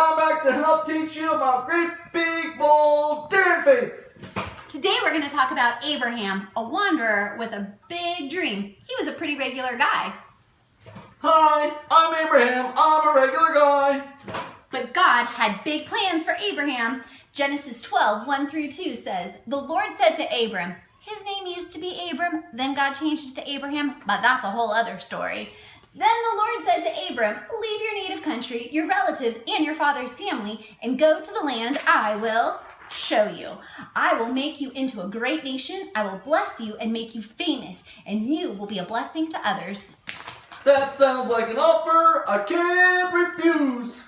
I'm back to help teach you about great, big, bold, daring faith. Today we're going to talk about Abraham, a wanderer with a big dream. He was a pretty regular guy. Hi, I'm Abraham. I'm a regular guy. But God had big plans for Abraham. Genesis 12, 1 through 2 says, "The Lord said to Abram," his name used to be Abram, then God changed it to Abraham, but that's a whole other story. "Then the Lord said to Abram, leave your native country, your relatives, and your father's family, and go to the land I will show you. I will make you into a great nation. I will bless you and make you famous, and you will be a blessing to others." That sounds like an offer I can't refuse.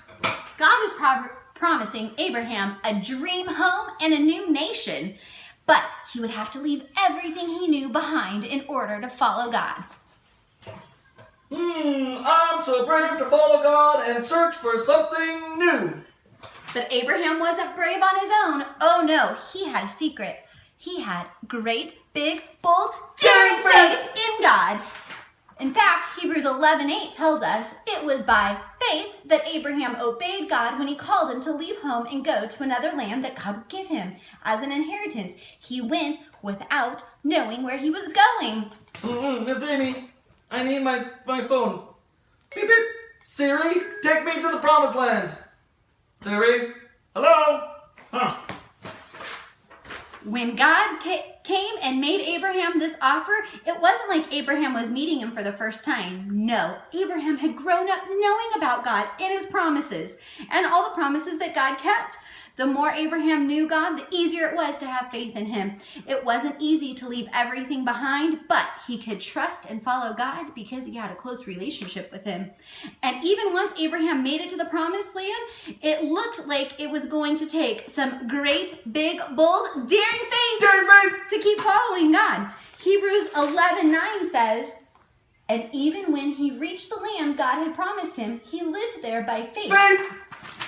God was promising Abraham a dream home and a new nation, but he would have to leave everything he knew behind in order to follow God. I'm so brave to follow God and search for something new. But Abraham wasn't brave on his own. Oh no, he had a secret. He had great, big, bold, daring faith in God. In fact, Hebrews 11:8 tells us it was by faith that Abraham obeyed God when he called him to leave home and go to another land that God would give him as an inheritance. He went without knowing where he was going. Miss Amy, I need my phone. Beep, beep. Siri, take me to the promised land. Siri, hello? When God came and made Abraham this offer, it wasn't like Abraham was meeting him for the first time. No, Abraham had grown up knowing about God and his promises and all the promises that God kept. The more Abraham knew God, the easier it was to have faith in him. It wasn't easy to leave everything behind, but he could trust and follow God because he had a close relationship with him. And even once Abraham made it to the promised land, it looked like it was going to take some great, big, bold, daring faith to keep following God. Hebrews 11:9 says, "And even when he reached the land God had promised him, he lived there by faith.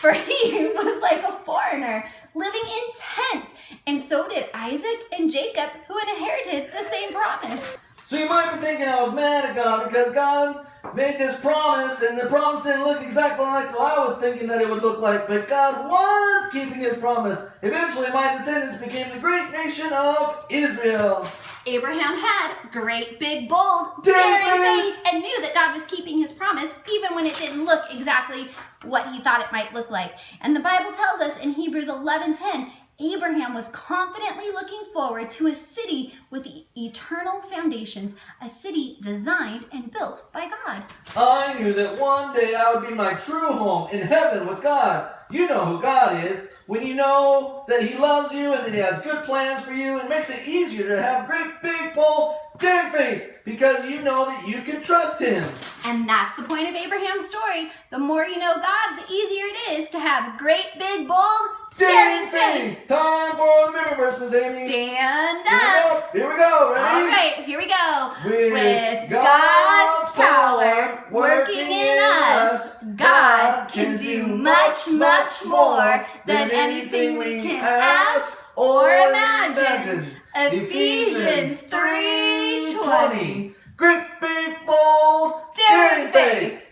For he was like a foreigner, living in tents, and so did Isaac and Jacob, who inherited the same promise." So you might be thinking I was mad at God because God made this promise and the promise didn't look exactly like what I was thinking that it would look like, but God was keeping his promise. Eventually my descendants became the great nation of Israel. Abraham had great, big, bold, daring faith and knew that God was keeping his promise even when it didn't look exactly what he thought it might look like. And the Bible tells us in Hebrews 11:10, Abraham was confidently looking forward to a city with eternal foundations, a city designed and built by God. I knew that one day I would be my true home in heaven with God. You know who God is. When you know that he loves you and that he has good plans for you, it makes it easier to have great, big, bold, daring faith because you know that you can trust him. And that's the point of Abraham's story. The more you know God, the easier it is to have great, big, bold, daring faith. Time for the memory verse, Miss Amy. Stand up. Here we go. Ready? All right, here we go. With God's power working in us, God can do much, much more than anything we can ask or imagine. Ephesians 3:20. Great, big, bold, Daring faith.